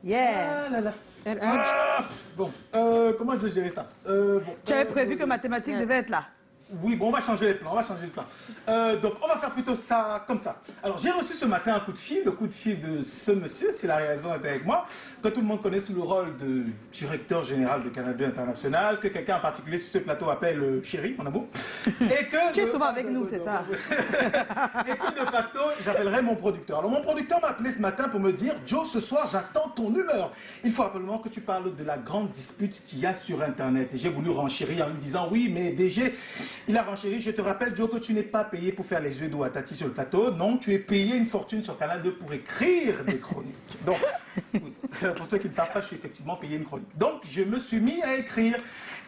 Yeah. Ah là là. Bon, comment je vais gérer ça? Tu avais prévu que mathématiques devait être là. Oui, bon, on va changer les plans, donc, on va faire plutôt ça comme ça. Alors, j'ai reçu ce matin un coup de fil, le coup de fil de ce monsieur, si la raison est avec moi, que tout le monde connaît sous le rôle de directeur général de Canada International, que quelqu'un en particulier sur ce plateau appelle Chéri, mon amour. Et que tu es souvent avec nous, c'est ça. Et que de facto, j'appellerai mon producteur. Alors, mon producteur m'a appelé ce matin pour me dire, Joe, ce soir, j'attends ton humeur. Il faut absolument que tu parles de la grande dispute qu'il y a sur Internet. Et j'ai voulu renchérir en lui disant, oui, mais DG, il a renchéri. Je te rappelle, Joe, que tu n'es pas payé pour faire les yeux d'eau à Tati sur le plateau. Non, tu es payé une fortune sur Canal 2 pour écrire des chroniques. Donc, oui, pour ceux qui ne savent pas, je suis effectivement payé une chronique. Donc, je me suis mis à écrire.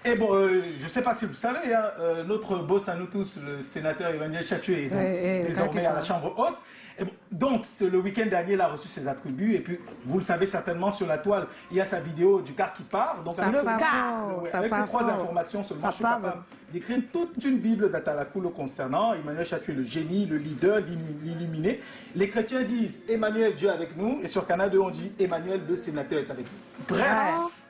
Et bon, je ne sais pas si vous savez, hein, notre boss à nous tous, le sénateur Emmanuel Chatué, est désormais à la Chambre haute. Et bon, donc, le week-end dernier, il a reçu ses attributs. Et puis, vous le savez certainement, sur la toile, il y a sa vidéo du car qui part. Donc, avec ces trois informations seulement, je suis capable d'écrire toute une Bible d'Atalakou le concernant. Emmanuel Chatué, le génie, le leader, l'illuminé. Les chrétiens disent Emmanuel, Dieu avec nous. Et sur Canal 2, on dit Emmanuel, le sénateur est avec nous. Bref.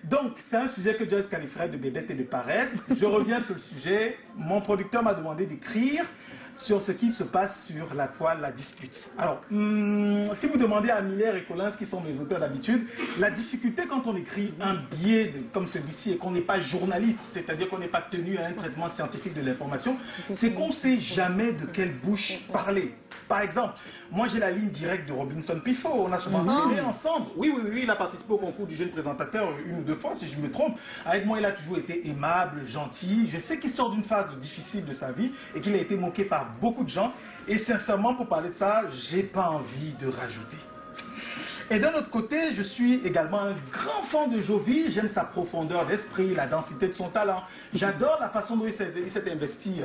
Donc, c'est un sujet que Joyce qualifierait de bébête et de paresse. Je reviens sur le sujet. Mon producteur m'a demandé d'écrire sur ce qui se passe sur la toile, la dispute. Alors, si vous demandez à Miller et Collins, qui sont mes auteurs d'habitude, la difficulté quand on écrit un biais comme celui-ci et qu'on n'est pas journaliste, c'est-à-dire qu'on n'est pas tenu à un traitement scientifique de l'information, c'est qu'on ne sait jamais de quelle bouche parler. Par exemple, moi j'ai la ligne directe de Robinson Pifo, on a souvent travaillé ensemble. Oui, il a participé au concours du jeune présentateur une ou deux fois, si je me trompe. Avec moi, il a toujours été aimable, gentil. Je sais qu'il sort d'une phase difficile de sa vie et qu'il a été moqué par beaucoup de gens. Et sincèrement, pour parler de ça, j'ai pas envie de rajouter. Et d'un autre côté, je suis également un grand fan de Jovi. J'aime sa profondeur d'esprit, la densité de son talent. J'adore la façon dont il s'est investi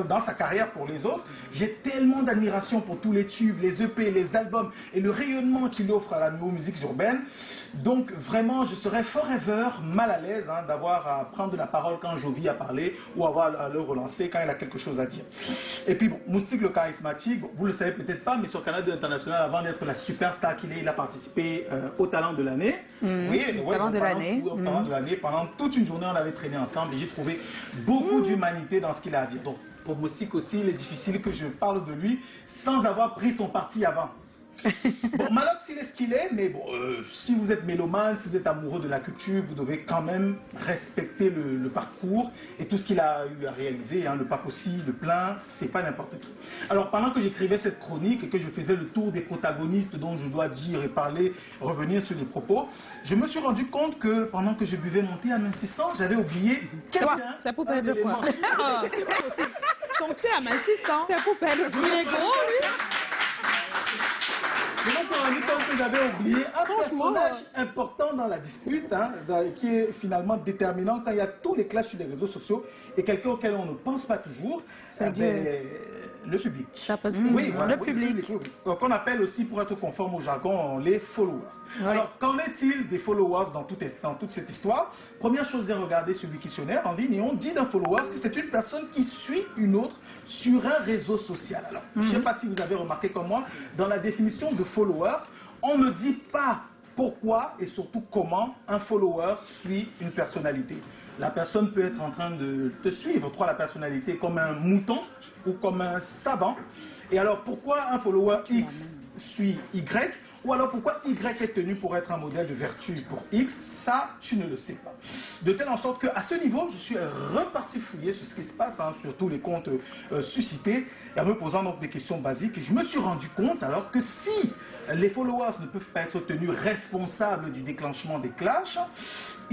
dans sa carrière pour les autres. J'ai tellement d'admiration pour tous les tubes, les EP, les albums et le rayonnement qu'il offre à la musique urbaine. Donc vraiment, je serais forever mal à l'aise d'avoir à prendre la parole quand Jovi a parlé ou avoir à le relancer quand il a quelque chose à dire. Et puis bon, Moustique le charismatique, vous le savez peut-être pas, mais sur Canal 2 International, avant d'être la superstar qu'il est, il a participé au Talent de l'année. Talent de l'année. Talent de l'année. Pendant toute une journée, on avait traîné ensemble et j'ai trouvé beaucoup d'humanité dans ce qu'il a à dire. Donc pour Moustique aussi, il est difficile que je parle de lui sans avoir pris son parti avant. Bon, Malox, il est ce qu'il est, mais bon, si vous êtes mélomane, si vous êtes amoureux de la culture, vous devez quand même respecter le parcours et tout ce qu'il a eu à réaliser, le pas possible, le plein, c'est pas n'importe qui. Alors, pendant que j'écrivais cette chronique et que je faisais le tour des protagonistes dont je dois dire et parler, revenir sur les propos, je me suis rendu compte que pendant que je buvais mon thé amincissant, j'avais oublié quelqu'un. Ça peut perdre de quoi? Ton thé amincissant. Ça peut perdre de quoi? Il est gros, lui. Je me suis rendu compte que j'avais oublié un personnage important dans la dispute, qui est finalement déterminant quand il y a tous les clashs sur les réseaux sociaux et quelqu'un auquel on ne pense pas toujours, le public. Oui, voilà, le public. Donc on appelle aussi, pour être conforme au jargon, les followers. Oui. Alors, qu'en est-il des followers dans toute cette histoire? Première chose, c'est regarder sur Wiktionnaire en ligne et on dit d'un follower que c'est une personne qui suit une autre sur un réseau social. Alors, je ne sais pas si vous avez remarqué comme moi, dans la définition de followers, on ne dit pas pourquoi et surtout comment un follower suit une personnalité. La personne peut être en train de te suivre, toi la personnalité, comme un mouton ou comme un savant. Et alors pourquoi un follower X suit Y? Ou alors pourquoi Y est tenu pour être un modèle de vertu pour X? Ça, tu ne le sais pas. De telle en sorte qu'à ce niveau, je suis reparti fouiller sur ce qui se passe, sur tous les comptes suscités, et en me posant donc des questions basiques. Et je me suis rendu compte alors que si les followers ne peuvent pas être tenus responsables du déclenchement des clashs,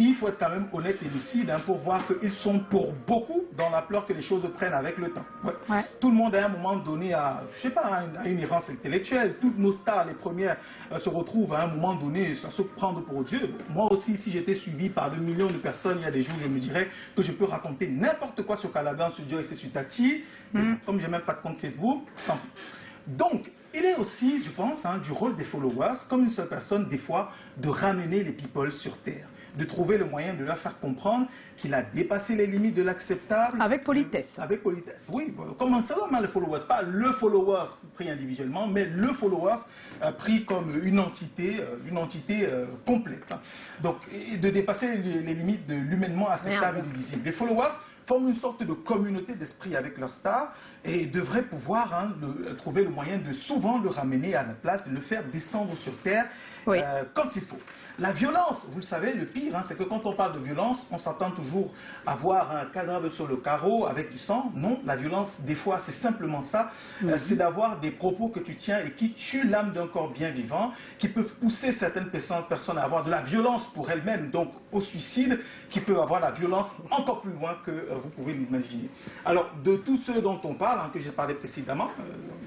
il faut être quand même honnête et lucide pour voir qu'ils sont pour beaucoup dans l'ampleur que les choses prennent avec le temps. Ouais. Tout le monde à un moment donné a, je sais pas, une errance intellectuelle. Toutes nos stars, les premières, se retrouvent à un moment donné à se prendre pour Dieu. Moi aussi, si j'étais suivi par 2 millions de personnes, il y a des jours où je me dirais que je peux raconter n'importe quoi sur Caladan, sur Joyce et sur Tati. Comme je n'ai même pas de compte Facebook, tant pis. Donc, il est aussi, je pense, du rôle des followers, comme une seule personne, des fois, de ramener les people sur Terre. de trouver le moyen de leur faire comprendre qu'il a dépassé les limites de l'acceptable. Avec politesse. Avec politesse, oui. Comment ça va, les followers? Pas le followers pris individuellement, mais le followers pris comme une entité complète. Donc, et de dépasser les limites de l'humainement acceptable et du visible. Les followers forment une sorte de communauté d'esprit avec leur star et devraient pouvoir trouver le moyen de souvent le ramener à la place et le faire descendre sur terre quand il faut. La violence, vous le savez, le pire, c'est que quand on parle de violence, on s'attend toujours à voir un cadavre sur le carreau avec du sang. Non, la violence, des fois, c'est simplement ça. C'est d'avoir des propos que tu tiens et qui tuent l'âme d'un corps bien vivant, qui peuvent pousser certaines personnes à avoir de la violence pour elles-mêmes, donc au suicide, qui peuvent avoir la violence encore plus loin que vous pouvez l'imaginer. Alors, de tous ceux dont on parle, que j'ai parlé précédemment,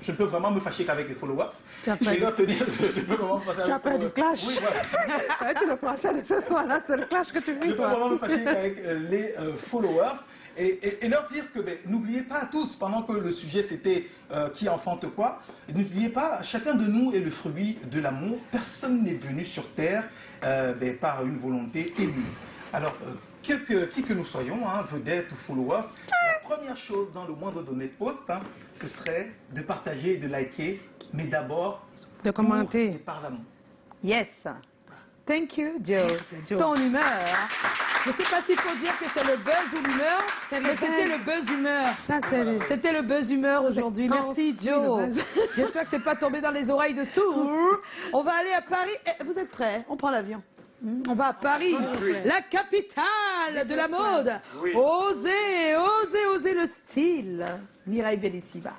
je ne peux vraiment me fâcher qu'avec les followers. Je peux vraiment me fâcher avec tu as peur du clash. Oui, voilà. Tu le français de ce soir-là, c'est le clash que tu vis, Je peux toi. vraiment me fâcher qu'avec les followers et leur dire que n'oubliez pas tous, pendant que le sujet c'était qui enfante quoi, n'oubliez pas, chacun de nous est le fruit de l'amour. Personne n'est venu sur Terre par une volonté émise. Alors, qui que nous soyons, vedettes ou followers, la première chose dans le moindre donné de post, ce serait de partager et de liker, mais d'abord de commenter par l'amour. Yes. Thank you, Joe. Ton humeur. Je ne sais pas s'il faut dire que c'est le buzz ou l'humeur, mais c'était le buzz humeur. Ça, c'est C'était le buzz humeur aujourd'hui. Merci, Joe. J'espère que c'est pas tombé dans les oreilles de sourds. On va aller à Paris. Vous êtes prêts? On prend l'avion. On va à Paris, la capitale de la mode. Osez, osez, osez le style. Mireille Bellissima.